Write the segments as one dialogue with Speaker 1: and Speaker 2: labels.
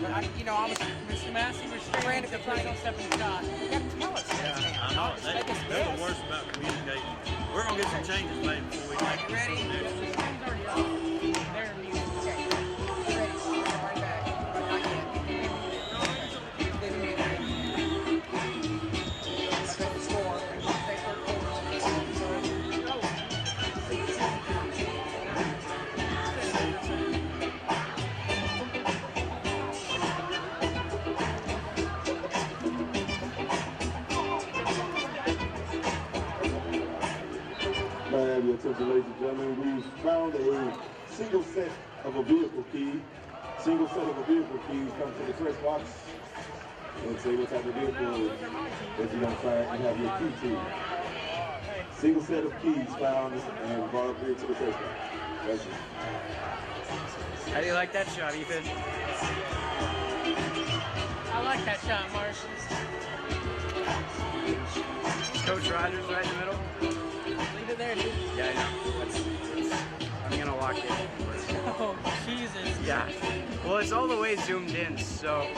Speaker 1: But you know, I was Mr. Massey was frantic to try to step in the shot. You got to tell us.
Speaker 2: Yeah, I know. They're the worst about communicating. We're going to get some changes made before we make
Speaker 1: You ready?
Speaker 2: it.
Speaker 1: Already up. They're muted. Okay. You ready? Right back. Not yet. They're muted. I bet the score. They start
Speaker 3: May I have your attention, ladies and gentlemen? We've found a single set of a vehicle key. Single set of a vehicle keys come to the press box and say what type of vehicle that you're going to find and have your key to. Single set of keys found and brought up here to the press box. Thank you.
Speaker 4: How do you like that shot, Ethan?
Speaker 1: I like that shot, Marsh.
Speaker 4: Coach Rogers right in the middle.
Speaker 1: Leave it there, dude.
Speaker 4: Yeah, I know. I'm gonna walk in first.
Speaker 1: Oh, Jesus.
Speaker 4: Yeah. Well, it's all the way zoomed in, so.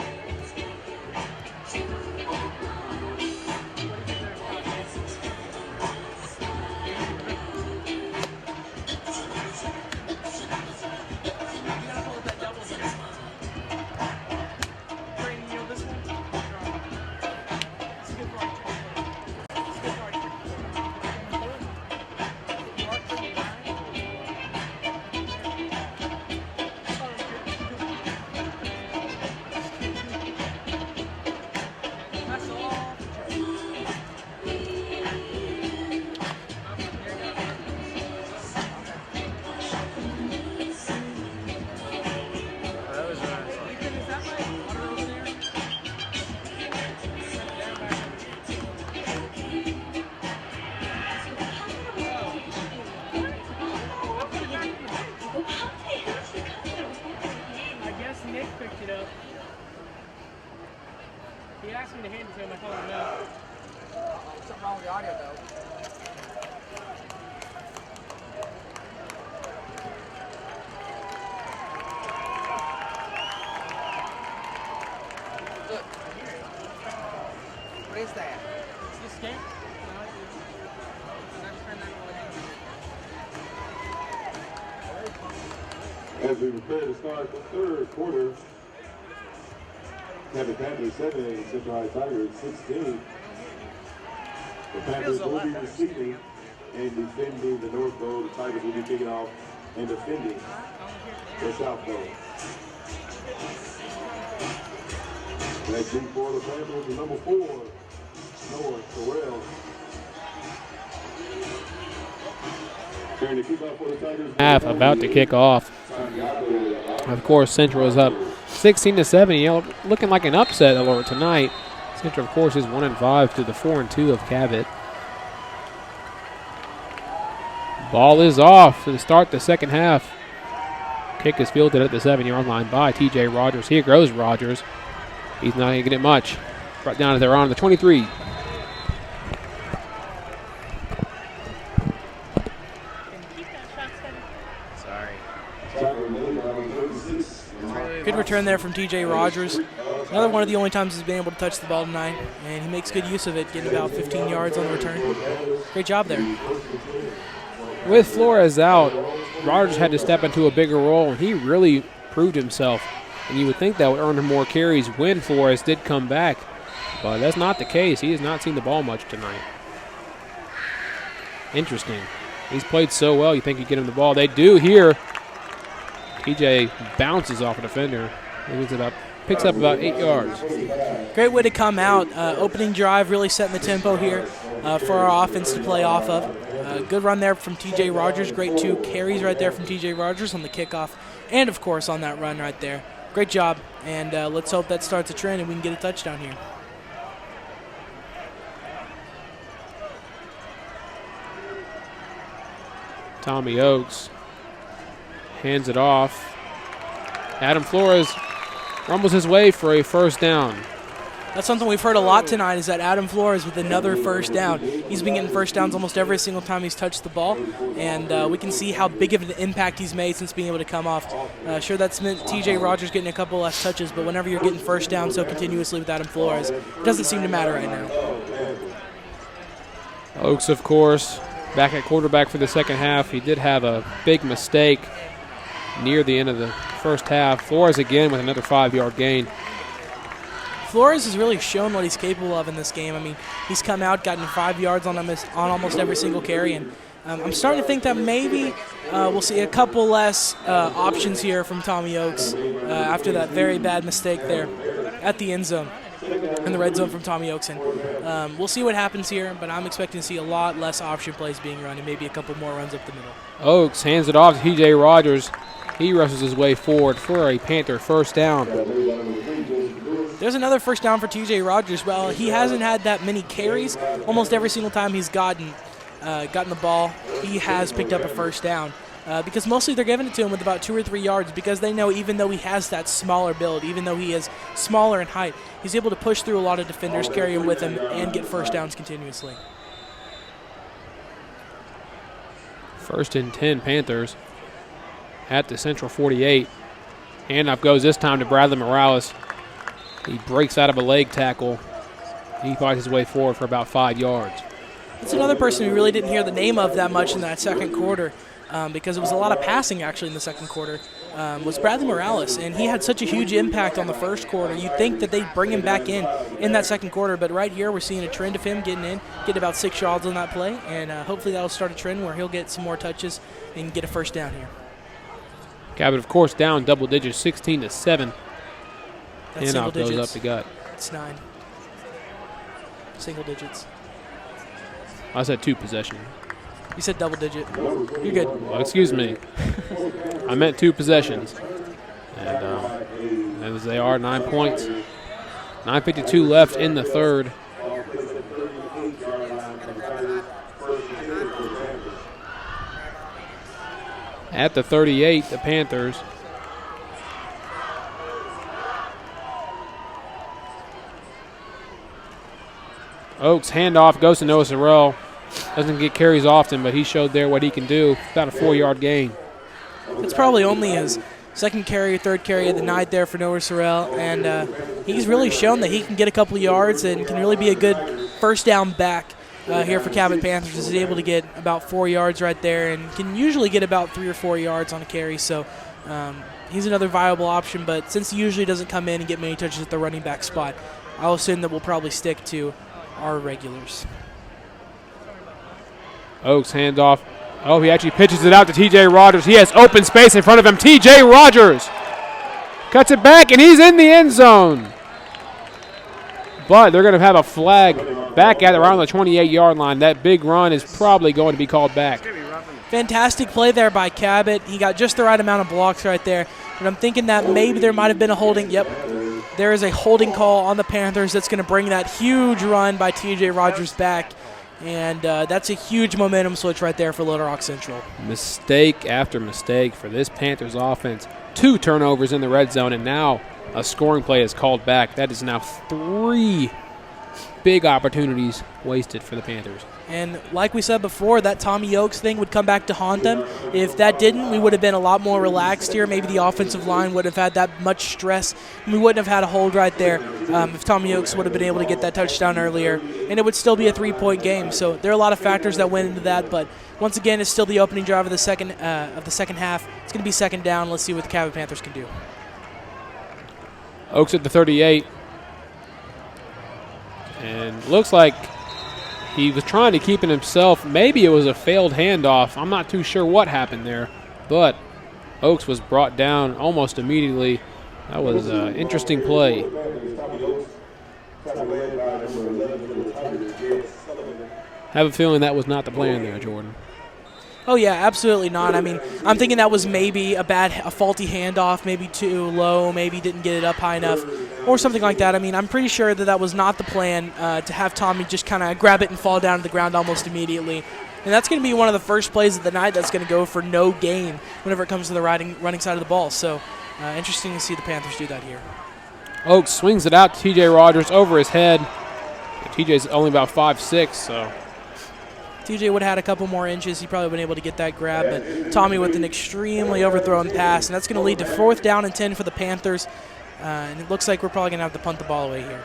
Speaker 1: He asked me to hand it to him. I told him no. Something wrong with the audio, though. Look. What is that? It's just scan.
Speaker 3: As we prepare to start the third quarter, Cabot Panthers 7 and Central High Tigers 16. The Panthers will be receiving and defending the North Bowl. The Tigers will be kicking off and defending the South Bowl. That deep for the Panthers is number 4, Noah Terrell. Turn to kick off for the Tigers.
Speaker 5: Half about to kick off. Of course, Central is up 16-7. You know, looking like an upset alert tonight. Central, of course, is 1-5 to the 4-2 of Cabot. Ball is off to start the second half. Kick is fielded at the 7-yard line by T.J. Rogers. Here goes Rogers. He's not going to get it much. Right down to their on the 23.
Speaker 6: Good return there from T.J. Rogers. Another one of the only times he's been able to touch the ball tonight, and he makes good use of it, getting about 15 yards on the return. Great job there.
Speaker 5: With Flores out, Rogers had to step into a bigger role, and he really proved himself. And you would think that would earn him more carries when Flores did come back, but that's not the case. He has not seen the ball much tonight. Interesting. He's played so well, you think you get him the ball. They do here. TJ bounces off a defender. Picks up about 8 yards.
Speaker 6: Great way to come out. Opening drive, really setting the tempo here for our offense to play off of. Good run there from T.J. Rogers. Great 2 carries right there from T.J. Rogers on the kickoff and, of course, on that run right there. Great job, and let's hope that starts a trend and we can get a touchdown here.
Speaker 5: Tommy Oakes hands it off. Adam Flores rumbles his way for a first down.
Speaker 6: That's something we've heard a lot tonight, is that Adam Flores with another first down. He's been getting first downs almost every single time he's touched the ball, and we can see how big of an impact he's made since being able to come off. Sure, that's meant T.J. Rogers getting a couple less touches, but whenever you're getting first down so continuously with Adam Flores, it doesn't seem to matter right now.
Speaker 5: Oaks, of course, back at quarterback for the second half. He did have a big mistake near the end of the first half. Flores again with another 5-yard gain.
Speaker 6: Flores has really shown what he's capable of in this game. I mean, he's come out, gotten 5 yards on almost every single carry, and I'm starting to think that maybe we'll see a couple less options here from Tommy Oaks after that very bad mistake there at the end zone, in the red zone from Tommy Oaks. And we'll see what happens here, but I'm expecting to see a lot less option plays being run and maybe a couple more runs up the middle.
Speaker 5: Oaks hands it off to T.J. Rogers. He rushes his way forward for a Panther first down.
Speaker 6: There's another first down for T.J. Rogers. Well, he hasn't had that many carries. Almost every single time he's gotten the ball, he has picked up a first down. Because mostly they're giving it to him with about 2 or 3 yards, because they know even though he has that smaller build, even though he is smaller in height, he's able to push through a lot of defenders, carry him with him, and get first downs continuously.
Speaker 5: 1st and 10 Panthers at the Central 48. Handoff goes this time to Bradley Morales. He breaks out of a leg tackle. He fights his way forward for about 5 yards.
Speaker 6: It's another person we really didn't hear the name of that much in that second quarter, because it was a lot of passing actually in the second quarter, was Bradley Morales, and he had such a huge impact on the first quarter. You'd think that they'd bring him back in that second quarter, but right here we're seeing a trend of him getting about 6 yards on that play, and hopefully that'll start a trend where he'll get some more touches and get a first down here.
Speaker 5: Cabot, of course, down double digits, 16-7.
Speaker 6: That's single
Speaker 5: Handoff goes
Speaker 6: digits.
Speaker 5: up the gut.
Speaker 6: It's 9. Single digits.
Speaker 5: I said 2 possession.
Speaker 6: You said double digit. You're good.
Speaker 5: Well, excuse me. I meant 2 possessions. And as they are, 9 points. 9:52 left in the third. At the 38, the Panthers. Oaks handoff goes to Noah Sorrell. Doesn't get carries often, but he showed there what he can do. About a 4-yard gain.
Speaker 6: It's probably only his second carry or third carry of the night there for Noah Sorrell, and he's really shown that he can get a couple of yards and can really be a good first down back here for Cabot Panthers. He's able to get about 4 yards right there and can usually get about 3 or 4 yards on a carry, so he's another viable option, but since he usually doesn't come in and get many touches at the running back spot, I'll assume that we'll probably stick to our regulars.
Speaker 5: Oaks handoff. Oh, he actually pitches it out to T.J. Rogers. He has open space in front of him. T.J. Rogers cuts it back, and he's in the end zone. But they're going to have a flag back at around the 28-yard line. That big run is probably going to be called back.
Speaker 6: Fantastic play there by Cabot. He got just the right amount of blocks right there. But I'm thinking that maybe there might have been a holding. Yep, there is a holding call on the Panthers that's going to bring that huge run by T.J. Rogers back. And that's a huge momentum switch right there for Little Rock Central.
Speaker 5: Mistake after mistake for this Panthers offense. 2 turnovers in the red zone, and now a scoring play is called back. That is now 3 big opportunities wasted for the Panthers.
Speaker 6: And like we said before, that Tommy Oaks thing would come back to haunt them. If that didn't, we would have been a lot more relaxed here. Maybe the offensive line would have had that much stress. We wouldn't have had a hold right there if Tommy Oaks would have been able to get that touchdown earlier. And it would still be a 3-point game. So there are a lot of factors that went into that. But once again, it's still the opening drive of the second half. It's going to be second down. Let's see what the Cabot Panthers can do.
Speaker 5: Oaks at the 38. And looks like he was trying to keep it himself. Maybe it was a failed handoff. I'm not too sure what happened there. But Oaks was brought down almost immediately. That was an interesting play. Have a feeling that was not the plan there, Jordan.
Speaker 6: Oh, yeah, absolutely not. I mean, I'm thinking that was maybe a faulty handoff, maybe too low, maybe didn't get it up high enough, or something like that. I mean, I'm pretty sure that was not the plan, to have Tommy just kind of grab it and fall down to the ground almost immediately. And that's going to be one of the first plays of the night that's going to go for no gain whenever it comes to the running side of the ball. So, interesting to see the Panthers do that here.
Speaker 5: Oaks swings it out to TJ Rogers over his head. TJ's only about 5'6", so.
Speaker 6: TJ would have had a couple more inches. He probably would have been able to get that grab, but Tommy with an extremely overthrown pass, and that's going to lead to 4th down and 10 for the Panthers. And it looks like we're probably going to have to punt the ball away here.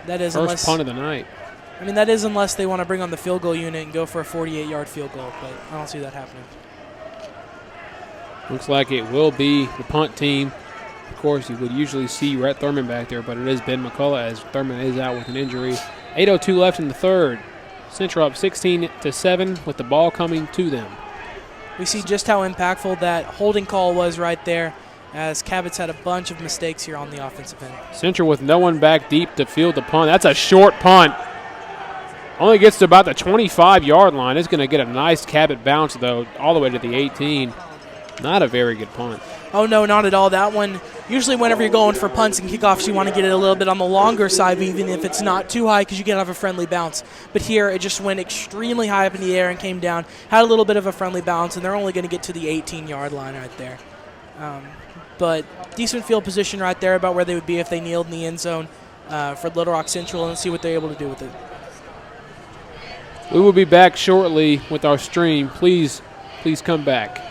Speaker 6: That is
Speaker 5: first punt of the night.
Speaker 6: I mean, that is unless they want to bring on the field goal unit and go for a 48-yard field goal, but I don't see that happening.
Speaker 5: Looks like it will be the punt team. Of course, you would usually see Rhett Thurman back there, but it is Ben McCullough as Thurman is out with an injury. 8:02 left in the third. Central up 16-7 with the ball coming to them.
Speaker 6: We see just how impactful that holding call was right there, as Cabot's had a bunch of mistakes here on the offensive end.
Speaker 5: Central with no one back deep to field the punt. That's a short punt. Only gets to about the 25-yard line. It's going to get a nice Cabot bounce, though, all the way to the 18. Not a very good punt.
Speaker 6: Oh, no, not at all. That one, usually whenever you're going for punts and kickoffs, you want to get it a little bit on the longer side, even if it's not too high, because you can have a friendly bounce. But here, it just went extremely high up in the air and came down, had a little bit of a friendly bounce, and they're only going to get to the 18-yard line right there. But decent field position right there, about where they would be if they kneeled in the end zone for Little Rock Central, and see what they're able to do with it.
Speaker 5: We will be back shortly with our stream. Please come back.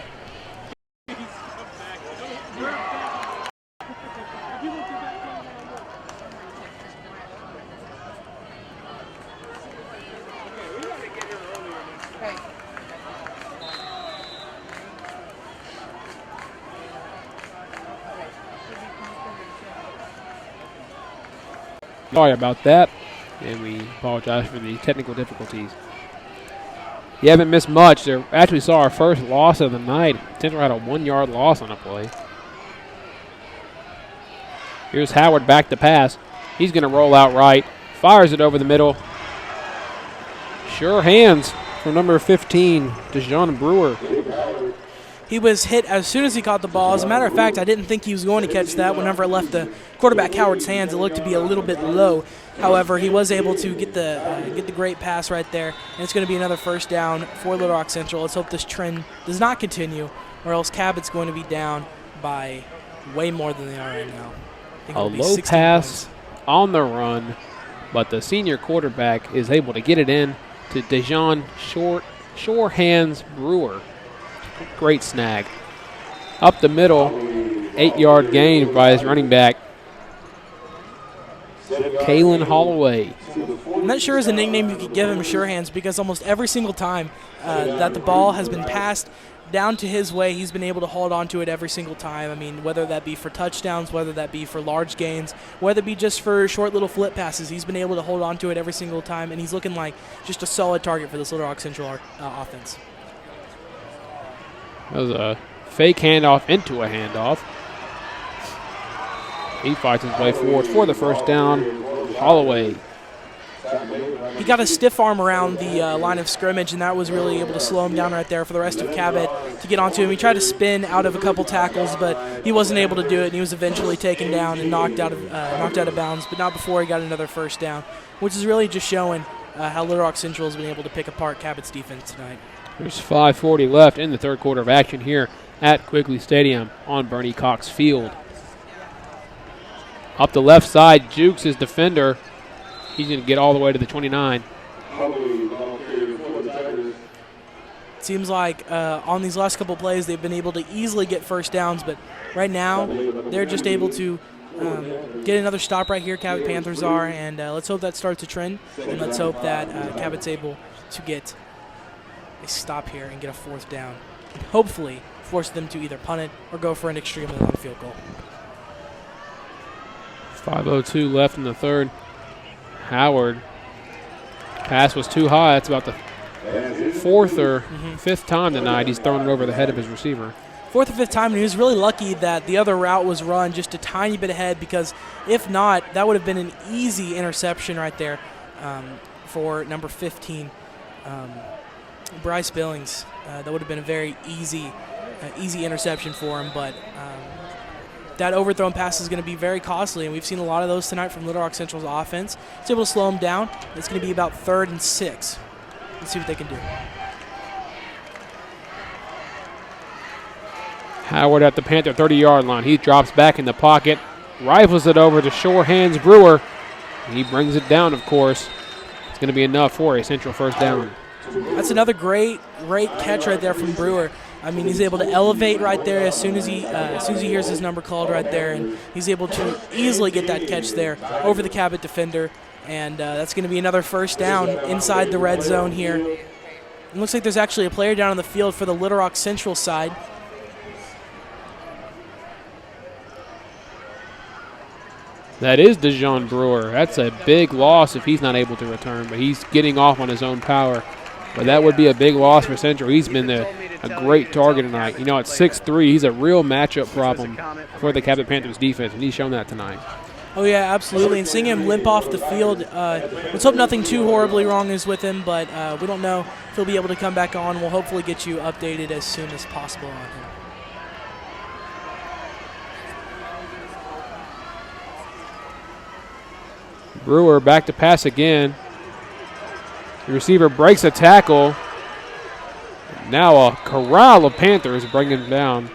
Speaker 5: Sorry about that, and we apologize for the technical difficulties. You haven't missed much. They actually saw our first loss of the night. Central had a 1-yard loss on a play. Here's Howard back to pass. He's going to roll out right. Fires it over the middle. Sure hands from number 15, DeJean Brewer.
Speaker 6: He was hit as soon as he caught the ball. As a matter of fact, I didn't think he was going to catch that. Whenever it left the quarterback Howard's hands, it looked to be a little bit low. However, he was able to get the great pass right there, and it's going to be another first down for Little Rock Central. Let's hope this trend does not continue, or else Cabot's going to be down by way more than they are right now.
Speaker 5: A low pass on the run, but the senior quarterback is able to get it in to DeJean Sure Hands Brewer. Great snag. Up the middle, 8-yard gain by his running back, Kalen Holloway.
Speaker 6: I'm not sure is a nickname you could give him, Sure Hands, because almost every single time that the ball has been passed down to his way, he's been able to hold on to it every single time. I mean, whether that be for touchdowns, whether that be for large gains, whether it be just for short little flip passes, he's been able to hold on to it every single time, and he's looking like just a solid target for this Little Rock Central offense.
Speaker 5: That was a fake handoff into a handoff. He fights his way forward for the first down. Holloway.
Speaker 6: He got a stiff arm around the line of scrimmage, and that was really able to slow him down right there for the rest of Cabot to get onto him. He tried to spin out of a couple tackles, but he wasn't able to do it, and he was eventually taken down and knocked out of bounds, but not before he got another first down, which is really just showing how Little Rock Central has been able to pick apart Cabot's defense tonight.
Speaker 5: There's 5:40 left in the third quarter of action here at Quigley Stadium on Bernie Cox Field. Up the left side, Jukes, his defender. He's going to get all the way to the 29.
Speaker 6: Seems like on these last couple plays they've been able to easily get first downs, but right now they're just able to get another stop right here. Cabot Panthers are, and let's hope that starts a trend, and let's hope that Cabot's able to get a stop here and get a fourth down, and hopefully force them to either punt it or go for an extremely long field goal.
Speaker 5: 5:02 left in the third. Howard. Pass was too high. That's about the fourth or fifth time tonight he's thrown it over the head of his receiver.
Speaker 6: Fourth or fifth time, and he was really lucky that the other route was run just a tiny bit ahead, because if not, that would have been an easy interception right there for number 15, Bryce Billings. That would have been a very easy interception for him, but that overthrown pass is going to be very costly, and we've seen a lot of those tonight from Little Rock Central's offense. It's able to slow them down. It's going to be about 3rd and 6. Let's see what they can do.
Speaker 5: Howard at the Panther 30-yard line. He drops back in the pocket, rifles it over to shore hands Brewer. He brings it down, of course. It's going to be enough for a Central first down.
Speaker 6: That's another great catch right there from Brewer. I mean, he's able to elevate right there as soon as he hears his number called right there, and he's able to easily get that catch there over the Cabot defender, and that's going to be another first down inside the red zone here. It looks like there's actually a player down on the field for the Little Rock Central side.
Speaker 5: That is DeJean Brewer. That's a big loss if he's not able to return, but he's getting off on his own power. But that would be a big loss for Central. He's been a great target tonight. You know, at 6'3", he's a real matchup problem for the Cabot Panthers defense, and he's shown that tonight.
Speaker 6: Oh, yeah, absolutely. And seeing him limp off the field, let's hope nothing too horribly wrong is with him, but we don't know if he'll be able to come back on. We'll hopefully get you updated as soon as possible on him.
Speaker 5: Brewer back to pass again. The receiver breaks a tackle. Now a corral of Panthers bring him down.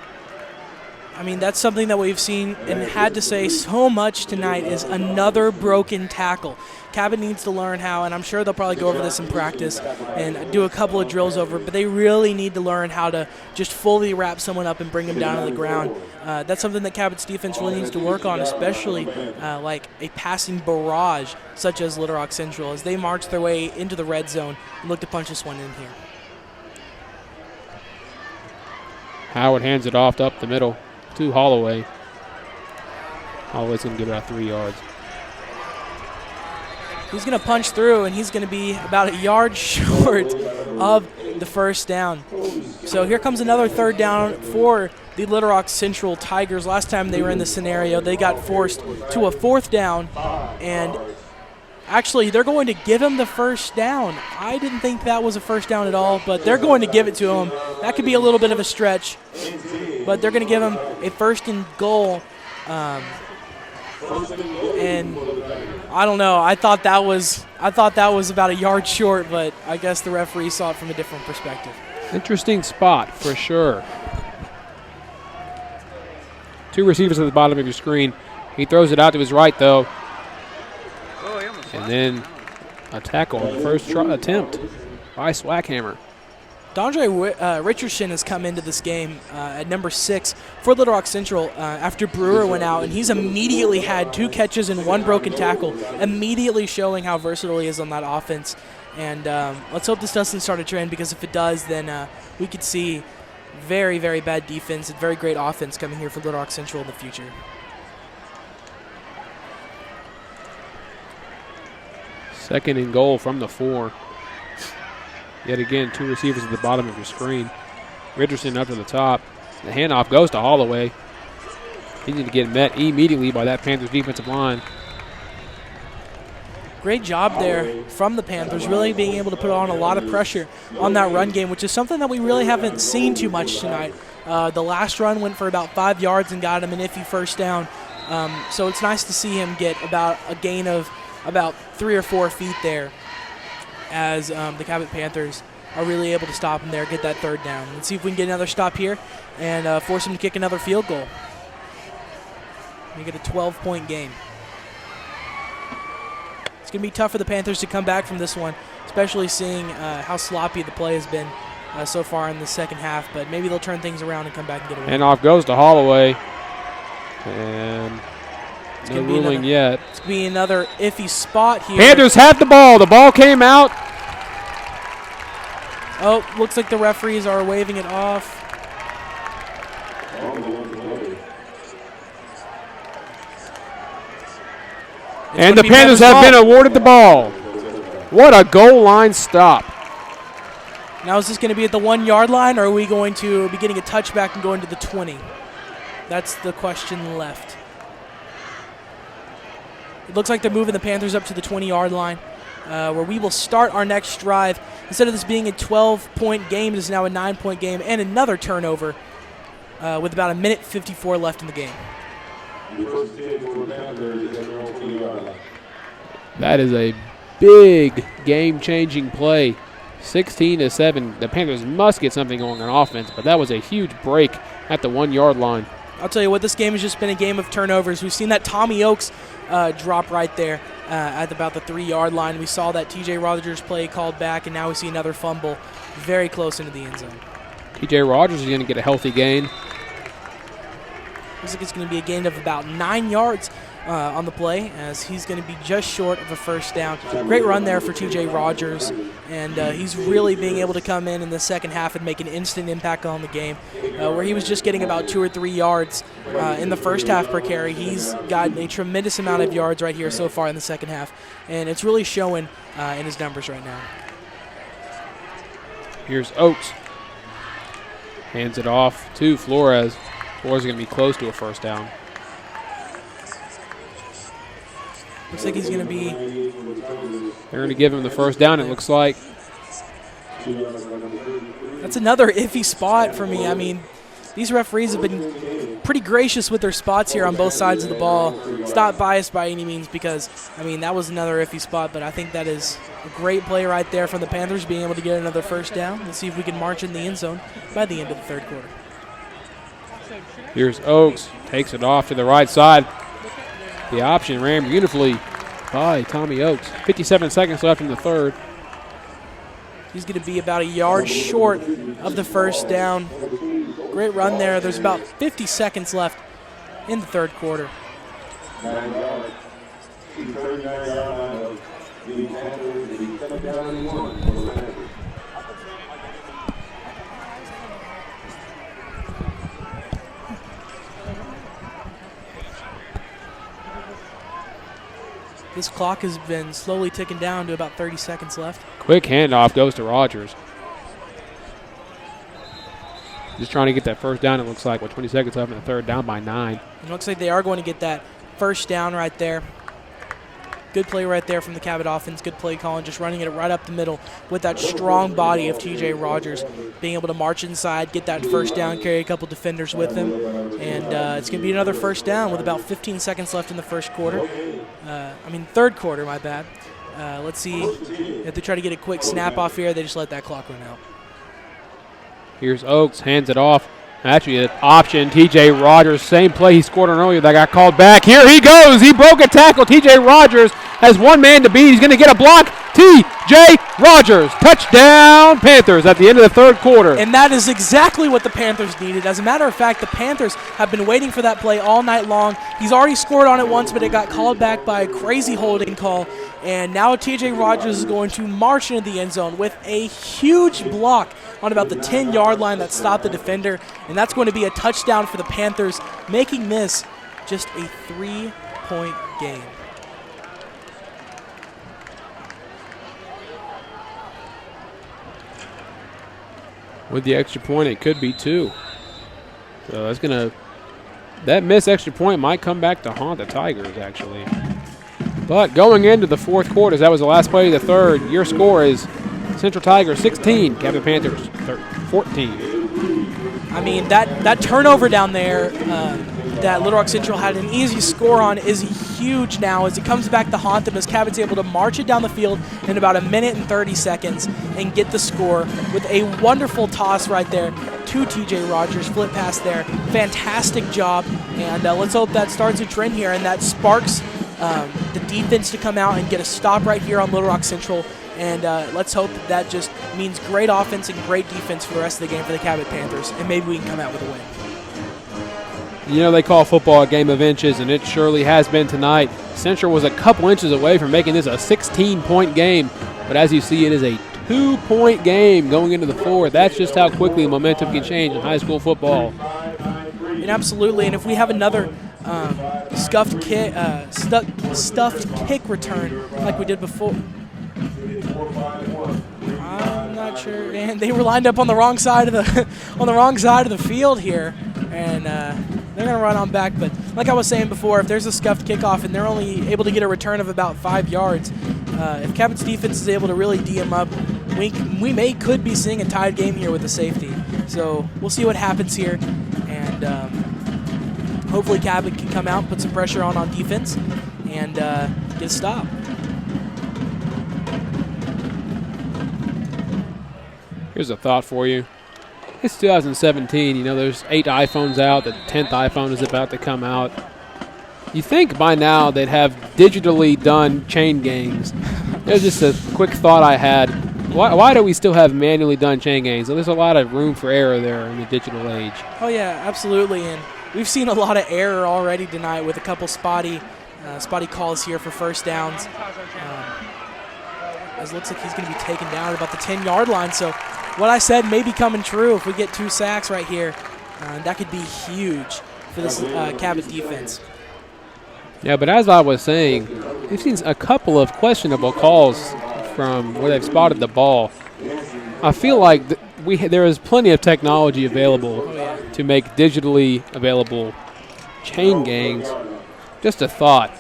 Speaker 6: I mean, that's something that we've seen and had to say so much tonight is another broken tackle. Cabot needs to learn how, and I'm sure they'll probably go over this in practice and do a couple of drills over it, but they really need to learn how to just fully wrap someone up and bring them down to the ground. That's something that Cabot's defense really needs to work on, especially like a passing barrage such as Little Rock Central as they march their way into the red zone and look to punch this one in here.
Speaker 5: Howard hands it off up the middle to Holloway. Holloway's going to give it out 3 yards.
Speaker 6: He's going to punch through, and he's going to be about a yard short of the first down. So here comes another third down for the Little Rock Central Tigers. Last time they were in this scenario, they got forced to a fourth down, and actually they're going to give him the first down. I didn't think that was a first down at all, but they're going to give it to him. That could be a little bit of a stretch, but they're going to give him a first and goal. And I don't know. I thought that was about a yard short, but I guess the referee saw it from a different perspective.
Speaker 5: Interesting spot for sure. 2 receivers at the bottom of your screen. He throws it out to his right though, and then a tackle on the first attempt by Swackhammer.
Speaker 6: Dondre Richardson has come into this game at number 6 for Little Rock Central after Brewer went out, and he's immediately had 2 catches and 1 broken tackle, immediately showing how versatile he is on that offense. And let's hope this doesn't start a trend, because if it does, then we could see very, very bad defense and very great offense coming here for Little Rock Central in the future.
Speaker 5: Second and goal from the 4. Yet again, 2 receivers at the bottom of your screen. Richardson up to the top. The handoff goes to Holloway. He needs to get met immediately by that Panthers defensive line.
Speaker 6: Great job there from the Panthers, really being able to put on a lot of pressure on that run game, which is something that we really haven't seen too much tonight. The last run went for about 5 yards and got him an iffy first down. So it's nice to see him get about a gain of about 3 or 4 feet there, as the Cabot Panthers are really able to stop him there, get that third down. Let's see if we can get another stop here and force him to kick another field goal. Make it a 12-point game. It's going to be tough for the Panthers to come back from this one, especially seeing how sloppy the play has been so far in the second half, but maybe they'll turn things around and come back and get a win.
Speaker 5: And off goes to Holloway. And no ruling yet.
Speaker 6: It's going to be another iffy spot here.
Speaker 5: Panthers have the ball. The ball came out.
Speaker 6: Oh, looks like the referees are waving it off.
Speaker 5: And the Panthers have been awarded the ball. What a goal line stop.
Speaker 6: Now is this going to be at the 1-yard line, or are we going to be getting a touchback and going to the 20? That's the question left. It looks like they're moving the Panthers up to the 20-yard line, where we will start our next drive. Instead of this being a 12-point game, it is now a 9-point game and another turnover with about 1:54 left in the game.
Speaker 5: That is a big game-changing play 16-7. The Panthers must get something going on offense, but that was a huge break at the 1-yard line.
Speaker 6: I'll tell you what, this game has just been a game of turnovers. We've seen that Tommy Oakes drop right there at about the 3-yard line. We saw that T.J. Rogers play called back, and now we see another fumble very close into the end zone.
Speaker 5: T.J. Rogers is going to get a healthy gain.
Speaker 6: Looks like it's going to be a gain of about 9 yards on the play, as he's going to be just short of a first down. Great run there for T.J. Rogers, and he's really being able to come in the second half and make an instant impact on the game. Where he was just getting about 2 or 3 yards in the first half per carry, he's gotten a tremendous amount of yards right here so far in the second half, and it's really showing in his numbers right now.
Speaker 5: Here's Oakes. Hands it off to Flores. Flores is going to be close to a first down.
Speaker 6: Looks like he's going to be...
Speaker 5: They're going to give him the first down, it looks like.
Speaker 6: That's another iffy spot for me. I mean, these referees have been pretty gracious with their spots here on both sides of the ball. It's not biased by any means because, I mean, that was another iffy spot, but I think that is a great play right there from the Panthers, being able to get another first down. Let's see if we can march in the end zone by the end of the third quarter.
Speaker 5: Here's Oakes. Takes it off to the right side. The option ran beautifully by Tommy Oakes. 57 seconds left in the third.
Speaker 6: He's going to be about a yard short of the first down. Great run there. There's about 50 seconds left in the third quarter. This clock has been slowly ticking down to about 30 seconds left.
Speaker 5: Quick handoff goes to Rogers. Just trying to get that first down, it looks like, with 20 seconds left in the third, down by 9.
Speaker 6: It looks like they are going to get that first down right there. Good play right there from the Cabot offense. Good play calling, just running it right up the middle with that strong body of T.J. Rogers, being able to march inside, get that first down, carry a couple defenders with him. And it's going to be another first down with about 15 seconds left in the third quarter, my bad. Let's see if they try to get a quick snap off here. They just let that clock run out.
Speaker 5: Here's Oakes, hands it off. Actually, an option, T.J. Rogers, same play he scored on earlier that got called back. Here he goes. He broke a tackle. T.J. Rogers has one man to beat. He's going to get a block. T.J. Rogers, touchdown Panthers at the end of the third quarter.
Speaker 6: And that is exactly what the Panthers needed. As a matter of fact, the Panthers have been waiting for that play all night long. He's already scored on it once, but it got called back by a crazy holding call. And now T.J. Rogers is going to march into the end zone with a huge block on about the 10-yard line that stopped the defender. And that's going to be a touchdown for the Panthers, making this just a 3-point game.
Speaker 5: With the extra point, it could be 2. So that's going to, that missed extra point might come back to haunt the Tigers, actually. But going into the fourth quarter, that was the last play of the third. Your score is Central Tigers 16, Cabot Panthers 14.
Speaker 6: I mean, that turnover down there that Little Rock Central had an easy score on is huge now as it comes back to haunt them, as Cabot's able to march it down the field in about 1 minute and 30 seconds and get the score with a wonderful toss right there to T.J. Rogers. Flip pass there. Fantastic job. And let's hope that starts a trend here and that sparks the defense to come out and get a stop right here on Little Rock Central. And let's hope that just means great offense and great defense for the rest of the game for the Cabot Panthers, and maybe we can come out with a win.
Speaker 5: You know, they call football a game of inches, and it surely has been tonight. Central was a couple inches away from making this a 16-point game, but as you see, it is a 2-point game going into the fourth. That's just how quickly momentum can change in high school football.
Speaker 6: And absolutely, and if we have another stuffed kick return like we did before, I'm not sure. And they were lined up on the wrong side of the field here, and they're going to run on back. But like I was saying before, if there's a scuffed kickoff and they're only able to get a return of about 5 yards, if Cabot's defense is able to really D them up, we could be seeing a tied game here with the safety. So we'll see what happens here, and hopefully Cabot can come out, put some pressure on defense, and get a stop.
Speaker 5: Here's a thought for you. It's 2017. You know, there's 8 iPhones out. The 10th iPhone is about to come out. You think by now they'd have digitally done chain gangs. It was just a quick thought I had. Why do we still have manually done chain gangs? Well, there's a lot of room for error there in the digital age.
Speaker 6: Oh, yeah, absolutely. And we've seen a lot of error already tonight with a couple spotty calls here for first downs. As it looks like he's going to be taken down at about the 10-yard line. So what I said may be coming true if we get 2 sacks right here. That could be huge for this Cabot defense.
Speaker 5: Yeah, but as I was saying, we've seen a couple of questionable calls from where they've spotted the ball. I feel like there is plenty of technology available to make digitally available chain gangs. Just a thought.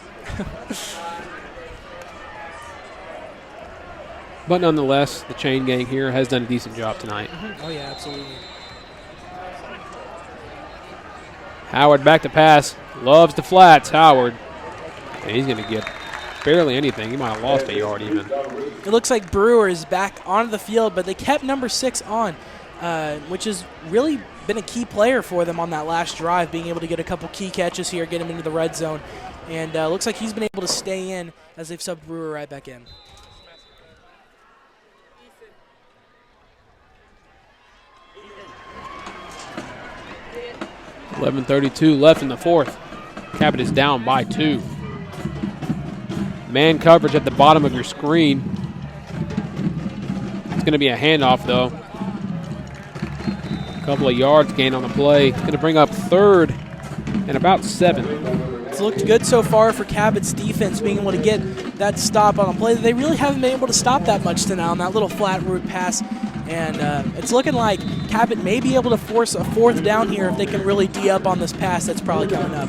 Speaker 5: But nonetheless, the chain gang here has done a decent job tonight.
Speaker 6: Oh, yeah, absolutely.
Speaker 5: Howard back to pass. Loves the flats, Howard. And he's going to get barely anything. He might have lost a yard even.
Speaker 6: It looks like Brewer is back onto the field, but they kept number 6 on, which has really been a key player for them on that last drive, being able to get a couple key catches here, get him into the red zone. And looks like he's been able to stay in as they've subbed Brewer right back in.
Speaker 5: .11:32 left in the fourth. Cabot is down by 2. Man coverage at the bottom of your screen. It's going to be a handoff, though. A couple of yards gained on the play. It's going to bring up 3rd and about 7.
Speaker 6: It's looked good so far for Cabot's defense, being able to get that stop on a play that they really haven't been able to stop that much tonight on that little flat route pass. And it's looking like Cabot may be able to force a 4th down here if they can really D up on this pass that's probably coming up.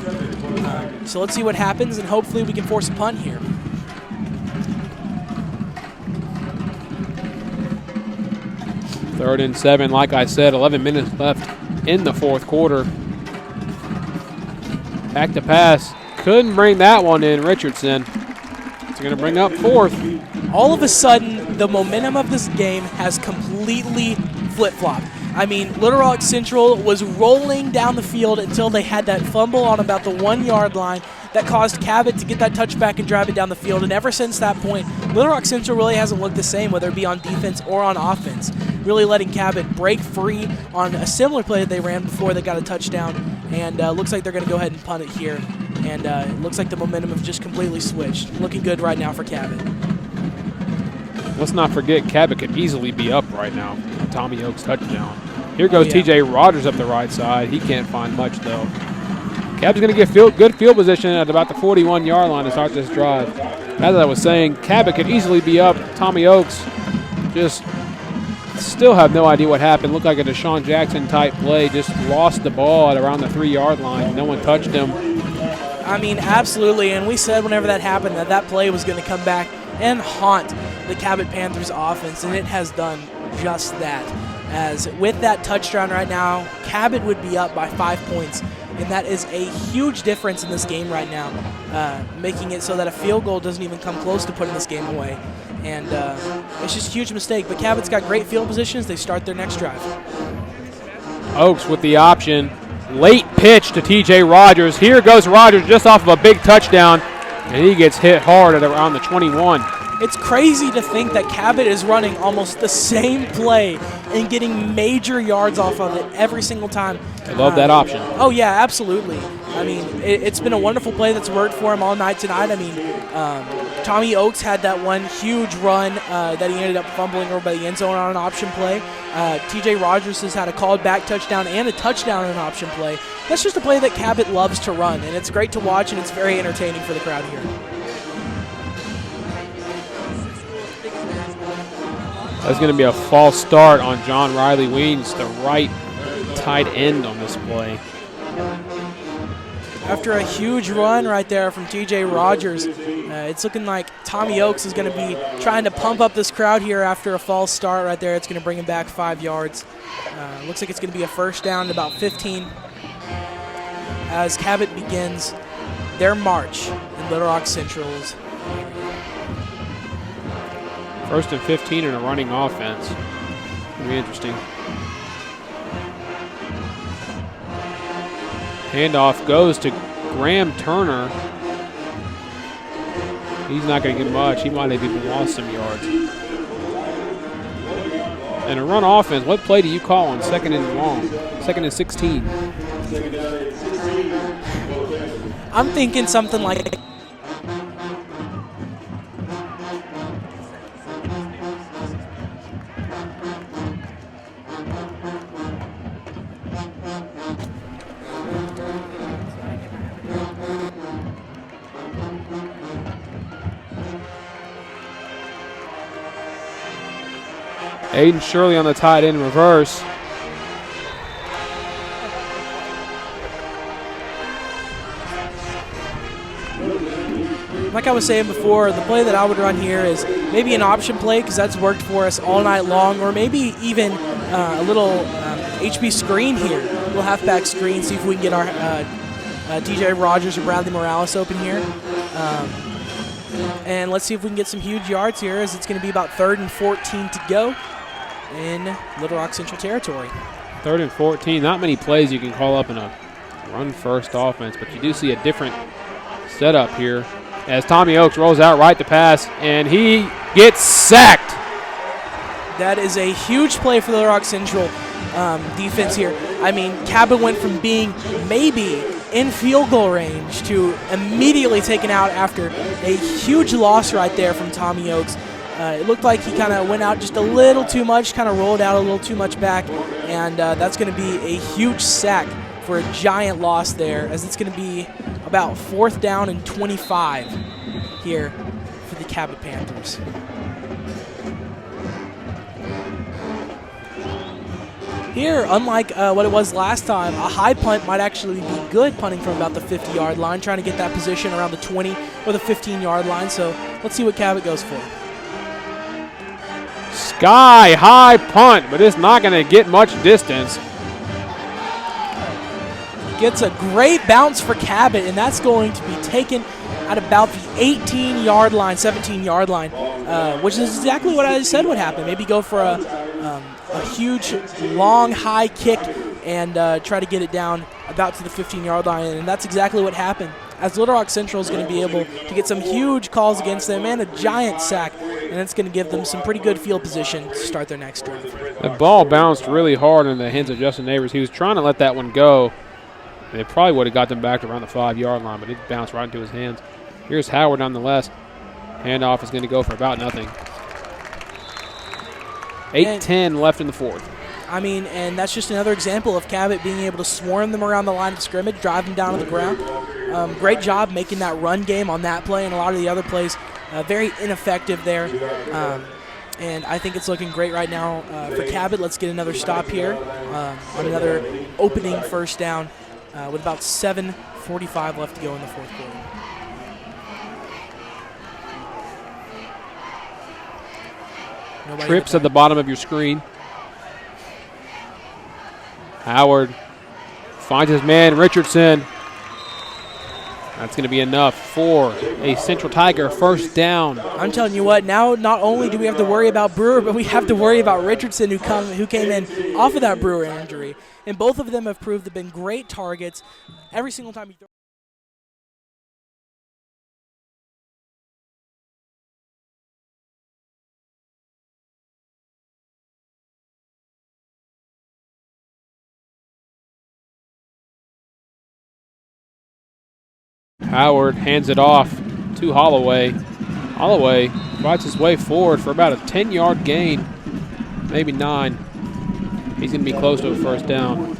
Speaker 6: So let's see what happens, and hopefully we can force a punt here.
Speaker 5: Third and 7, like I said, 11 minutes left in the fourth quarter. Back to pass. Couldn't bring that one in, Richardson. It's going to bring up 4th.
Speaker 6: All of a sudden, the momentum of this game has completely flip-flopped. I mean, Little Rock Central was rolling down the field until they had that fumble on about the 1-yard line that caused Cabot to get that touchback and drive it down the field. And ever since that point, Little Rock Central really hasn't looked the same, whether it be on defense or on offense. Really letting Cabot break free on a similar play that they ran before they got a touchdown. And looks like they're going to go ahead and punt it here. And it looks like the momentum has just completely switched. Looking good right now for Cabot.
Speaker 5: Let's not forget, Cabot could easily be up right now. Tommy Oaks touchdown. Here goes TJ Rogers up the right side. He can't find much, though. Cabot's going to get good field position at about the 41-yard line to start this drive. As I was saying, Cabot could easily be up. Tommy Oaks just still have no idea what happened. Looked like a Deshaun Jackson-type play. Just lost the ball at around the 3-yard line. No one touched him.
Speaker 6: I mean, absolutely. And we said whenever that happened that play was going to come back and haunt the Cabot Panthers offense, and it has done just that. As with that touchdown right now, Cabot would be up by 5 points, and that is a huge difference in this game right now, making it so that a field goal doesn't even come close to putting this game away. And it's just a huge mistake, but Cabot's got great field position as they start their next drive.
Speaker 5: Oaks with the option. Late pitch to TJ Rogers. Here goes Rogers just off of a big touchdown, and he gets hit hard at around the 21.
Speaker 6: It's crazy to think that Cabot is running almost the same play and getting major yards off of it every single time.
Speaker 5: I love that option.
Speaker 6: Oh, yeah, absolutely. I mean, it's been a wonderful play that's worked for him all night tonight. I mean, Tommy Oaks had that one huge run that he ended up fumbling over by the end zone on an option play. TJ Rogers has had a called back touchdown and a touchdown on an option play. That's just a play that Cabot loves to run, and it's great to watch, and it's very entertaining for the crowd here.
Speaker 5: That's going to be a false start on John Riley Weens, the right tight end on this play.
Speaker 6: After a huge run right there from TJ Rogers, it's looking like Tommy Oaks is going to be trying to pump up this crowd here after a false start right there. It's going to bring him back 5 yards. Looks like it's going to be a first down at about 15 as Cabot begins their march in Little Rock Central's.
Speaker 5: First and 15 in a running offense. It'll be interesting. Handoff goes to Graham Turner. He's not going to get much. He might have even lost some yards. And a run offense, what play do you call on 2nd and long? 2nd and 16.
Speaker 6: I'm thinking something like
Speaker 5: Aiden Shirley on the tight end reverse.
Speaker 6: like I was saying before, the play that I would run here is maybe an option play because that's worked for us all night long, or maybe even a little HB screen here, a little halfback screen, see if we can get our TJ Rogers or Bradley Morales open here. And let's see if we can get some huge yards here, as it's going to be about 3rd and 14 to go in Little Rock Central territory.
Speaker 5: 3rd and 14. Not many plays you can call up in a run-first offense, but you do see a different setup here as Tommy Oakes rolls out right to pass, and he gets sacked.
Speaker 6: That is a huge play for the Little Rock Central defense here. I mean, Cabot went from being maybe in field goal range to immediately taken out after a huge loss right there from Tommy Oakes. It looked like he kind of went out just a little too much, kind of rolled out a little too much back, and that's going to be a huge sack for a giant loss there, as it's going to be about 4th down and 25 here for the Cabot Panthers. Here, unlike what it was last time, a high punt might actually be good, punting from about the 50-yard line, trying to get that position around the 20 or the 15-yard line. So let's see what Cabot goes for.
Speaker 5: Sky high punt, but it's not going to get much distance.
Speaker 6: Gets a great bounce for Cabot, and that's going to be taken at about the 18-yard line, 17-yard line, which is exactly what I said would happen. Maybe go for a huge, long, high kick and try to get it down about to the 15-yard line, and that's exactly what happened, as Little Rock Central is going to be able to get some huge calls against them and a giant sack, and it's going to give them some pretty good field position to start their next drive.
Speaker 5: The ball bounced really hard in the hands of Justin Neighbors. He was trying to let that one go, and it probably would have got them back to around the 5-yard line, but it bounced right into his hands. Here's Howard nonetheless. Handoff is going to go for about nothing. 8:10 left in the 4th.
Speaker 6: I mean, and that's just another example of Cabot being able to swarm them around the line of scrimmage, drive them down to the ground. Great job making that run game on that play and a lot of the other plays very ineffective there. And I think it's looking great right now for Cabot. Let's get another stop here on another opening 1st down with about 7:45 left to go in the 4th quarter. Nobody
Speaker 5: Trips at the bottom of your screen. Howard finds his man, Richardson. That's going to be enough for a Central Tiger 1st down.
Speaker 6: I'm telling you what, now not only do we have to worry about Brewer, but we have to worry about Richardson, who came in off of that Brewer injury. And both of them have proved to have been great targets every single time you throw.
Speaker 5: Howard hands it off to Holloway. Holloway fights his way forward for about a 10-yard gain, maybe 9. He's going to be close to a 1st down.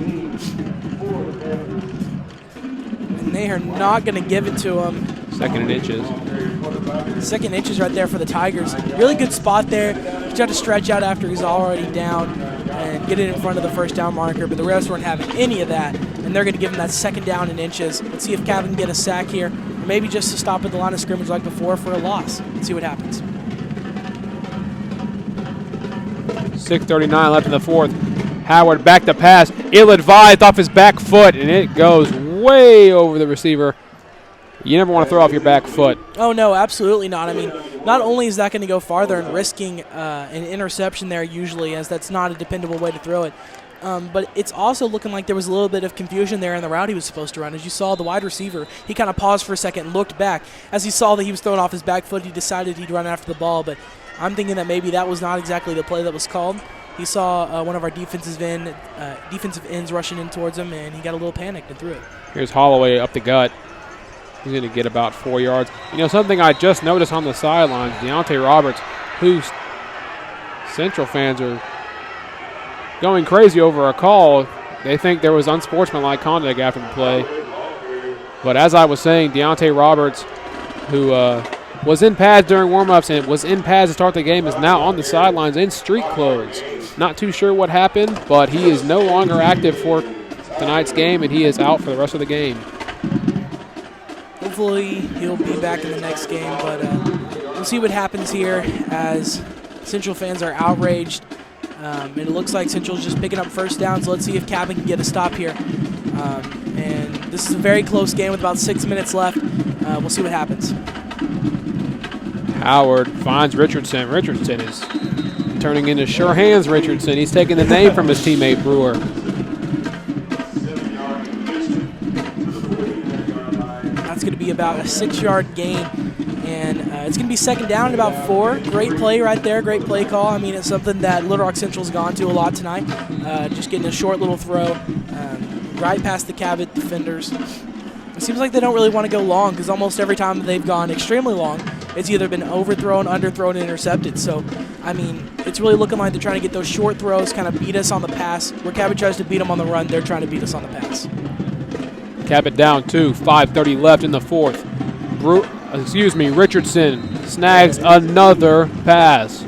Speaker 6: And they are not going to give it to him.
Speaker 5: 2nd and inches.
Speaker 6: 2nd and inches right there for the Tigers. Really good spot there. He's got to stretch out after he's already down and get it in front of the 1st down marker, but the refs weren't having any of that, and they're going to give him that 2nd down in inches. Let's see if Cabot can get a sack here, or maybe just to stop at the line of scrimmage like before for a loss. Let's see what happens.
Speaker 5: 6:39 left in the 4th. Howard back to pass, ill-advised off his back foot, and it goes way over the receiver. You never want to throw off your back foot.
Speaker 6: Oh, no, absolutely not. I mean, not only is that going to go farther and risking an interception there usually, as that's not a dependable way to throw it, but it's also looking like there was a little bit of confusion there in the route he was supposed to run. As you saw, the wide receiver, he kind of paused for a second and looked back. As he saw that he was throwing off his back foot, he decided he'd run after the ball, but I'm thinking that maybe that was not exactly the play that was called. He saw one of our defensive ends rushing in towards him, and he got a little panicked and threw it.
Speaker 5: Here's Holloway up the gut. He's going to get about 4 yards. You know, something I just noticed on the sidelines, Deontay Roberts, whose Central fans are going crazy over a call. They think there was unsportsmanlike conduct after the play. But as I was saying, Deontay Roberts, who was in pads during warm-ups and was in pads to start the game, is now on the sidelines in street clothes. Not too sure what happened, but he is no longer active for tonight's game, and he is out for the rest of the game.
Speaker 6: Hopefully he'll be back in the next game, but we'll see what happens here as Central fans are outraged. And it looks like Central's just picking up first downs. Let's see if Cabot can get a stop here. And this is a very close game with about 6 minutes left. We'll see what happens.
Speaker 5: Howard finds Richardson. Richardson is turning into sure hands Richardson. He's taking the name from his teammate Brewer.
Speaker 6: That's going to be about a 6-yard gain, and it's going to be second down at about 4. Great play right there, great play call. I mean, it's something that Little Rock Central's gone to a lot tonight. Just getting a short little throw right past the Cabot defenders. It seems like they don't really want to go long, because almost every time they've gone extremely long, it's either been overthrown, underthrown, and intercepted. So, I mean, it's really looking like they're trying to get those short throws, kind of beat us on the pass. Where Cabot tries to beat them on the run, they're trying to beat us on the pass.
Speaker 5: Cabot down 2, 5:30 left in the fourth. Richardson snags another pass.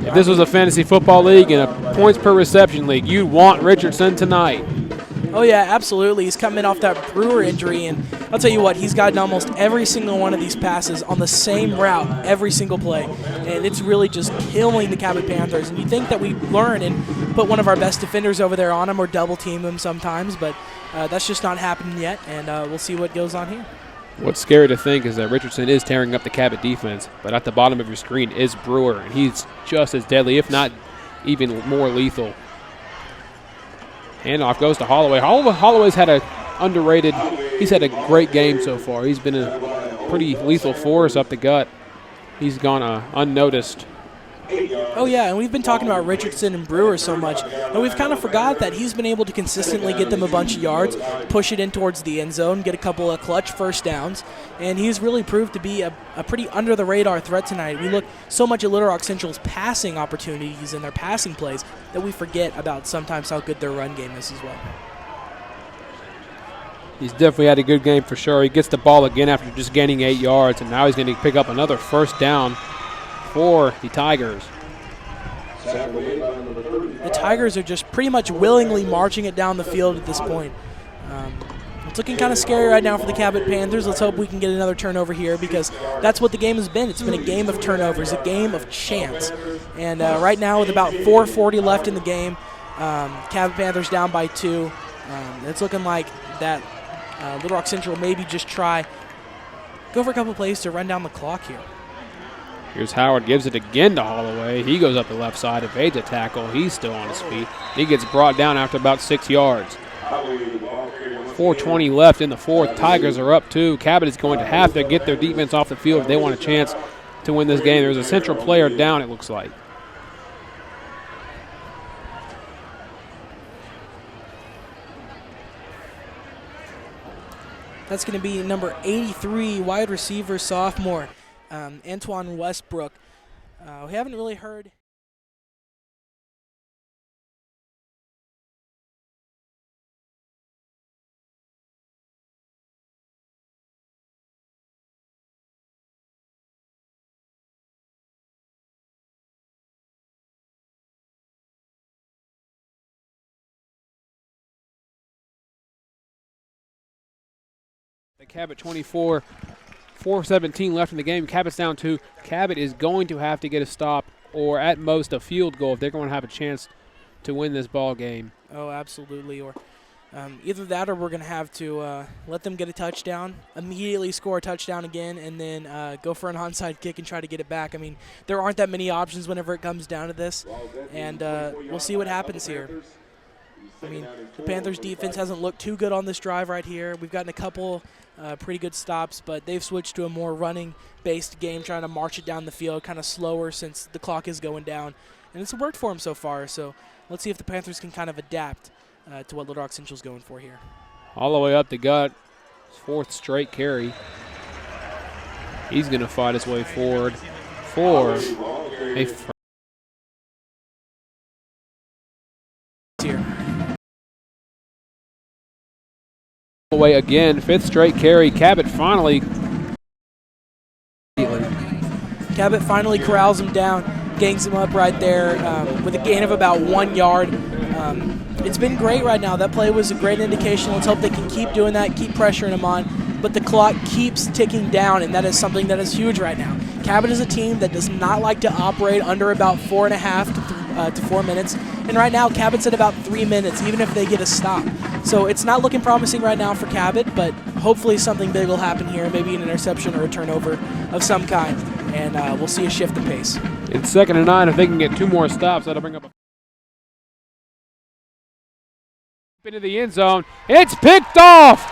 Speaker 5: If this was a fantasy football league and a points per reception league, you'd want Richardson tonight.
Speaker 6: Oh, yeah, absolutely. He's coming off that Brewer injury, and I'll tell you what, he's gotten almost every single one of these passes on the same route every single play, and it's really just killing the Cabot Panthers. And you think that we learn and put one of our best defenders over there on him or double-team him sometimes, but that's just not happening yet, and we'll see what goes on here.
Speaker 5: What's scary to think is that Richardson is tearing up the Cabot defense, but at the bottom of your screen is Brewer, and he's just as deadly, if not even more lethal. Handoff goes to Holloway. Holloway's had he's had a great game so far. He's been a pretty lethal force up the gut. He's gone unnoticed.
Speaker 6: Oh, yeah, and we've been talking about Richardson and Brewer so much, and we've kind of forgot that he's been able to consistently get them a bunch of yards, push it in towards the end zone, get a couple of clutch first downs, and he's really proved to be a pretty under-the-radar threat tonight. We look so much at Little Rock Central's passing opportunities and their passing plays that we forget about sometimes how good their run game is as well.
Speaker 5: He's definitely had a good game for sure. He gets the ball again after just gaining 8 yards, and now he's going to pick up another first down for the Tigers.
Speaker 6: The Tigers are just pretty much willingly marching it down the field at this point. It's looking kind of scary right now for the Cabot Panthers. Let's hope we can get another turnover here, because that's what the game has been. It's been a game of turnovers, a game of chance. And right now with about 4:40 left in the game, Cabot Panthers down by 2. It's looking like that Little Rock Central maybe just go for a couple plays to run down the clock here.
Speaker 5: Here's Howard, gives it again to Holloway. He goes up the left side, evades a tackle. He's still on his feet. He gets brought down after about 6 yards. 4:20 left in the fourth. Tigers are up 2. Cabot is going to have to get their defense off the field if they want a chance to win this game. There's a Central player down, it looks like.
Speaker 6: That's going to be number 83, wide receiver, sophomore, Antoine Westbrook. We haven't really heard.
Speaker 5: The Cabot 24, 4:17 left in the game. Cabot's down 2. Cabot is going to have to get a stop or at most a field goal if they're going to have a chance to win this ball game.
Speaker 6: Oh, absolutely. Or Either that or we're going to have to let them get a touchdown, immediately score a touchdown again, and then go for an onside kick and try to get it back. I mean, there aren't that many options whenever it comes down to this, and we'll see what happens here. I mean, the Panthers' defense hasn't looked too good on this drive right here. We've gotten a couple pretty good stops, but they've switched to a more running-based game, trying to march it down the field, kind of slower since the clock is going down. And it's worked for them so far, so let's see if the Panthers can kind of adapt to what Little Rock Central's going for here.
Speaker 5: All the way up the gut. 4th straight carry. He's going to fight his way forward for a
Speaker 6: here.
Speaker 5: away again. 5th straight carry. Cabot finally
Speaker 6: corrals him down, gangs him up right there with a gain of about 1 yard. It's been great right now. That play was a great indication. Let's hope they can keep doing that, keep pressuring him on. But the clock keeps ticking down, and that is something that is huge right now. Cabot is a team that does not like to operate under about 4.5 to 4 minutes. And right now, Cabot's at about 3 minutes, even if they get a stop. So it's not looking promising right now for Cabot, but hopefully something big will happen here, maybe an interception or a turnover of some kind, and we'll see a shift in pace.
Speaker 5: It's 2nd and 9. If they can get 2 more stops, that'll bring up a into the end zone. It's picked off.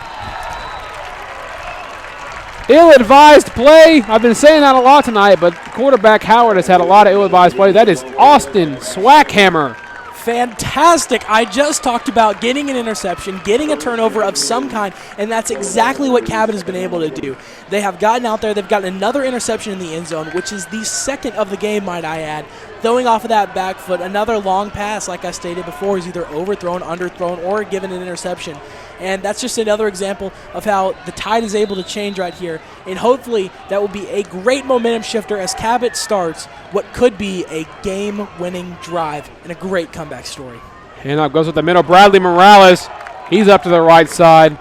Speaker 5: Ill-advised play. I've been saying that a lot tonight, but quarterback Howard has had a lot of ill-advised play. That is Austin Swackhammer.
Speaker 6: Fantastic. I just talked about getting an interception, getting a turnover of some kind, and that's exactly what Cabot has been able to do. They have gotten out there. They've gotten another interception in the end zone, which is the 2nd of the game, might I add. Throwing off of that back foot, another long pass, like I stated before, is either overthrown, underthrown, or given an interception. And that's just another example of how the tide is able to change right here. And hopefully that will be a great momentum shifter as Cabot starts what could be a game-winning drive and a great comeback story.
Speaker 5: Handoff goes with the middle. Bradley Morales, he's up to the right side.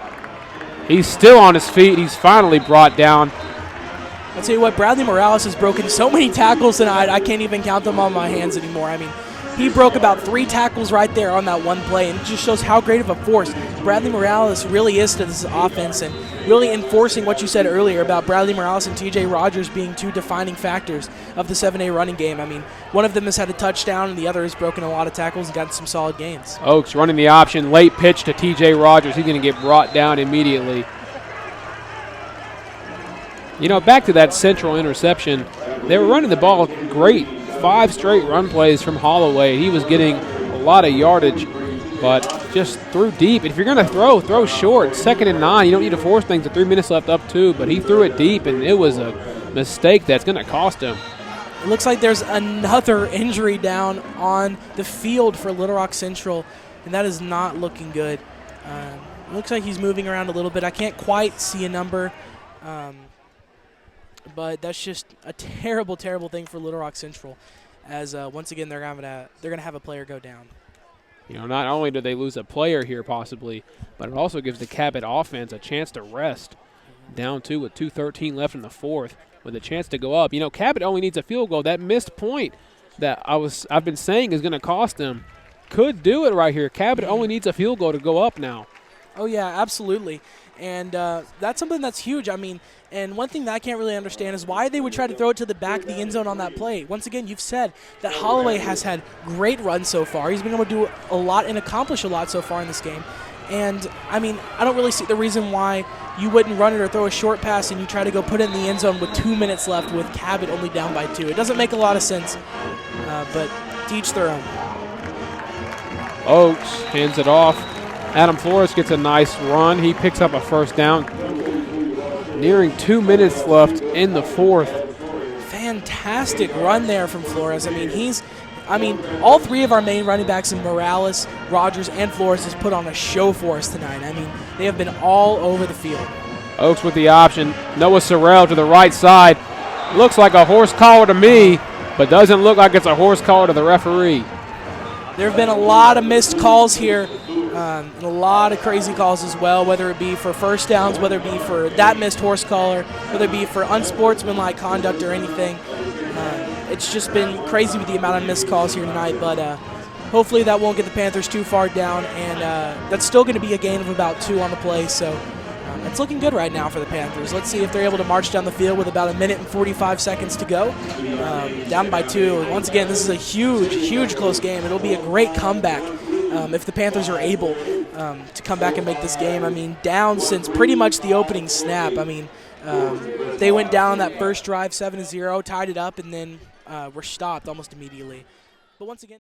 Speaker 5: He's still on his feet. He's finally brought down.
Speaker 6: I'll tell you what, Bradley Morales has broken so many tackles tonight, I can't even count them on my hands anymore. I mean, he broke about 3 tackles right there on that one play, and it just shows how great of a force Bradley Morales really is to this offense, and really enforcing what you said earlier about Bradley Morales and TJ Rogers being 2 defining factors of the 7A running game. I mean, one of them has had a touchdown, and the other has broken a lot of tackles and gotten some solid gains.
Speaker 5: Oaks running the option, late pitch to TJ Rogers. He's going to get brought down immediately. You know, back to that Central interception, they were running the ball great. 5 straight run plays from Holloway. He was getting a lot of yardage, but just threw deep. If you're going to throw short. 2nd and 9. You don't need to force things with 3 minutes left up too, but he threw it deep, and it was a mistake that's going to cost him.
Speaker 6: It looks like there's another injury down on the field for Little Rock Central, and that is not looking good. It looks like he's moving around a little bit. I can't quite see a number. But that's just a terrible, terrible thing for Little Rock Central, as once again they're gonna have a player go down.
Speaker 5: You know, not only do they lose a player here possibly, but it also gives the Cabot offense a chance to rest. Down 2 with 2:13 left in the 4th, with a chance to go up. You know, Cabot only needs a field goal. That missed point that I've been saying is going to cost them could do it right here. Cabot only needs a field goal to go up now.
Speaker 6: Oh yeah, absolutely. And that's something that's huge. I mean, and one thing that I can't really understand is why they would try to throw it to the back of the end zone on that play. Once again, you've said that Holloway has had great runs so far. He's been able to do a lot and accomplish a lot so far in this game. And, I mean, I don't really see the reason why you wouldn't run it or throw a short pass and you try to go put it in the end zone with 2 minutes left with Cabot only down by 2. It doesn't make a lot of sense, but to each their own.
Speaker 5: Oaks hands it off. Adam Flores gets a nice run. He picks up a 1st down. Nearing 2 minutes left in the 4th.
Speaker 6: Fantastic run there from Flores. I mean, all 3 of our main running backs in Morales, Rogers, and Flores has put on a show for us tonight. I mean, they have been all over the field.
Speaker 5: Oaks with the option. Noah Sorrell to the right side. Looks like a horse collar to me, but doesn't look like it's a horse collar to the referee.
Speaker 6: There have been a lot of missed calls here. And a lot of crazy calls as well, whether it be for 1st downs, whether it be for that missed horse collar, whether it be for unsportsmanlike conduct or anything. It's just been crazy with the amount of missed calls here tonight, but Hopefully that won't get the Panthers too far down, and that's still going to be a gain of about 2 on the play. So it's looking good right now for the Panthers. Let's see if they're able to march down the field with about 1 minute and 45 seconds to go. Down by 2. Once again, this is a huge, huge close game. It'll be a great comeback if the Panthers are able to come back and make this game. I mean, down since pretty much the opening snap. I mean, they went down that first drive 7-0, tied it up, and then were stopped almost immediately. But once again,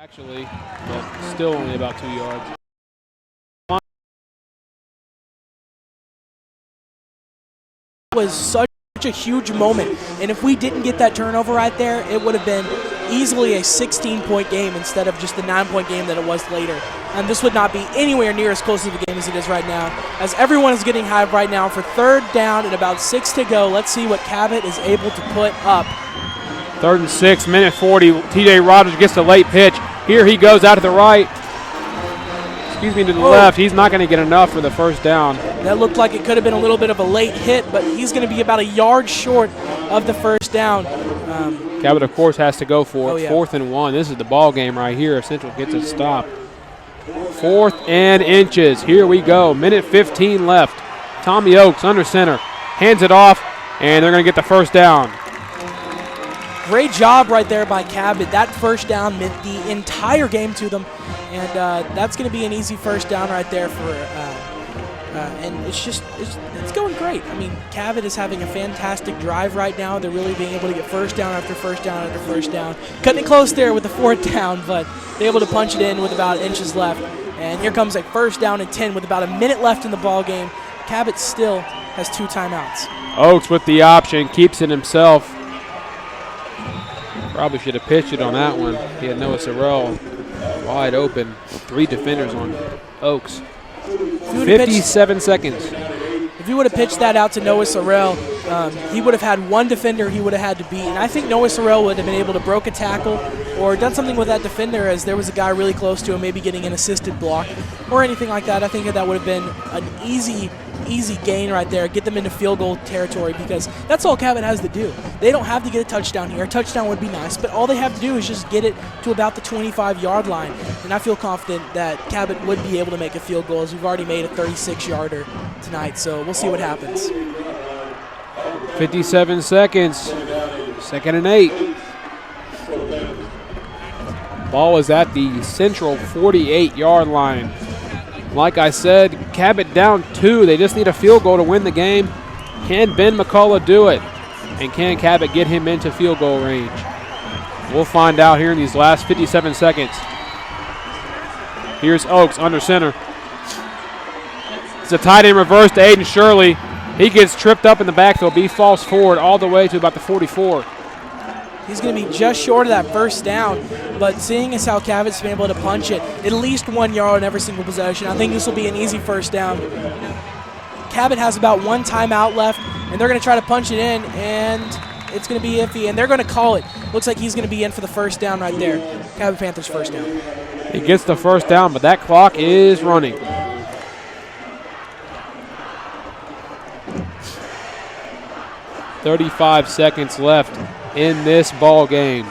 Speaker 5: Actually, but still only about 2 yards.
Speaker 6: was such a huge moment, and if we didn't get that turnover right there, it would have been easily a 16-point game instead of just the 9-point game that it was later. And this would not be anywhere near as close to the game as it is right now, as everyone is getting hyped right now for 3rd down and about 6 to go. Let's see what Cabot is able to put up.
Speaker 5: 3rd and 6, minute 40. TJ Rogers gets the late pitch. Here he goes out to the right. Excuse me, to the left. He's not going to get enough for the 1st down.
Speaker 6: That looked like it could have been a little bit of a late hit, but he's going to be about a yard short of the 1st down.
Speaker 5: Cabot, of course, has to go for it.
Speaker 6: Yeah.
Speaker 5: 4th and 1. This is the ball game right here if Central gets a stop. 4th and inches. Here we go. Minute 15 left. Tommy Oakes under center. Hands it off, and they're going to get the 1st down.
Speaker 6: Great job right there by Cabot. That 1st down meant the entire game to them, and that's going to be an easy 1st down right there for. And it's going great. I mean, Cabot is having a fantastic drive right now. They're really being able to get 1st down after 1st down after 1st down. Cutting it close there with the 4th down, but they're able to punch it in with about inches left. And here comes a 1st down and 10 with about a minute left in the ball game. Cabot still has 2 timeouts.
Speaker 5: Oakes with the option, keeps it himself. Probably should have pitched it on that one. He had Noah Sorrell wide open. 3 defenders on Oakes. 57 seconds.
Speaker 6: If he would have pitched that out to Noah Sorrell, he would have had 1 defender he would have had to beat. And I think Noah Sorrell would have been able to broke a tackle or done something with that defender as there was a guy really close to him, maybe getting an assisted block or anything like that. I think that would have been an easy gain right there, get them into field goal territory, because that's all Cabot has to do. They don't have to get a touchdown here. A touchdown would be nice, but all they have to do is just get it to about the 25-yard line. And I feel confident that Cabot would be able to make a field goal, as we've already made a 36-yarder tonight. So we'll see what happens.
Speaker 5: 57 seconds. 2nd and 8. Ball is at the Central 48-yard line. Like I said, Cabot down 2. They just need a field goal to win the game. Can Ben McCullough do it? And can Cabot get him into field goal range? We'll find out here in these last 57 seconds. Here's Oakes under center. It's a tight end reverse to Aiden Shirley. He gets tripped up in the backfield. He falls forward all the way to about the 44.
Speaker 6: He's going to be just short of that 1st down, but seeing as how Cabot's been able to punch it at least 1 yard in every single possession, I think this will be an easy 1st down. Cabot has about 1 timeout left, and they're going to try to punch it in, and it's going to be iffy, and they're going to call it. Looks like he's going to be in for the 1st down right there. Cabot Panthers 1st down.
Speaker 5: He gets the 1st down, but that clock is running. .35 seconds left in this ball game.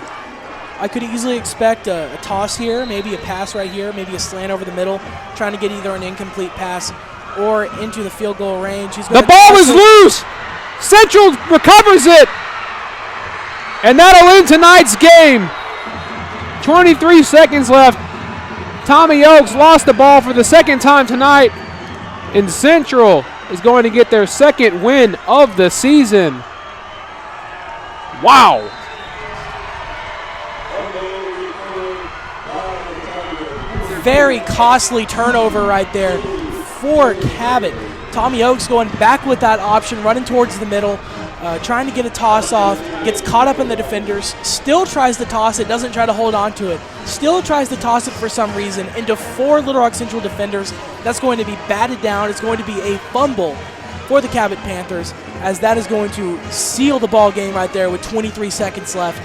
Speaker 6: I could easily expect a toss here, maybe a pass right here, maybe a slant over the middle, trying to get either an incomplete pass or into the field goal range.
Speaker 5: The ball is loose! Central recovers it! And that'll end tonight's game. 23 seconds left. Tommy Oakes lost the ball for the 2nd time tonight. And Central is going to get their 2nd win of the season. Wow.
Speaker 6: Very costly turnover right there for Cabot. Tommy Oaks going back with that option, running towards the middle, trying to get a toss off, gets caught up in the defenders, still tries to toss it, doesn't try to hold on to it, still tries to toss it for some reason into 4 Little Rock Central defenders. That's going to be batted down. It's going to be a fumble for the Cabot Panthers, as that is going to seal the ball game right there with 23 seconds left.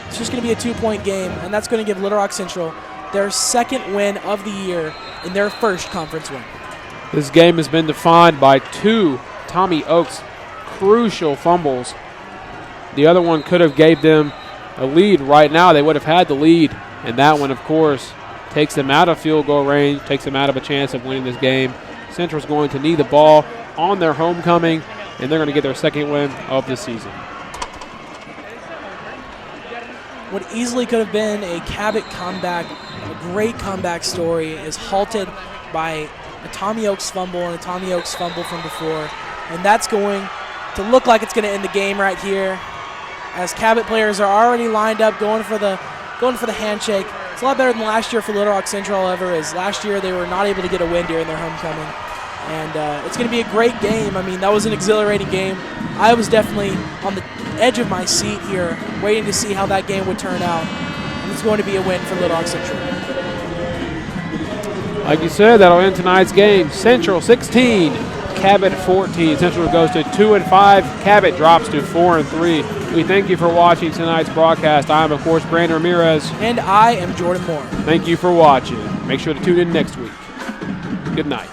Speaker 6: It's just going to be a 2-point game, and that's going to give Little Rock Central their 2nd win of the year in their 1st conference win.
Speaker 5: This game has been defined by 2 Tommy Oaks crucial fumbles. The other one could have gave them a lead right now. They would have had the lead, and that one, of course, takes them out of field goal range, takes them out of a chance of winning this game. Central's going to need the ball on their homecoming, and they're going to get their 2nd win of the season.
Speaker 6: What easily could have been a Cabot comeback, a great comeback story, is halted by a Tommy Oaks fumble and a Tommy Oaks fumble from before. And that's going to look like it's going to end the game right here, as Cabot players are already lined up going for the handshake. It's a lot better than last year for Little Rock Central, however, as last year they were not able to get a win during their homecoming. And it's going to be a great game. I mean, that was an exhilarating game. I was definitely on the edge of my seat here, waiting to see how that game would turn out. And it's going to be a win for Little Rock Central.
Speaker 5: Like you said, that'll end tonight's game. Central 16, Cabot 14. Central goes to 2-5. Cabot drops to 4-3. We thank you for watching tonight's broadcast. I am, of course, Brandon Ramirez.
Speaker 6: And I am Jordan Moore.
Speaker 5: Thank you for watching. Make sure to tune in next week. Good night.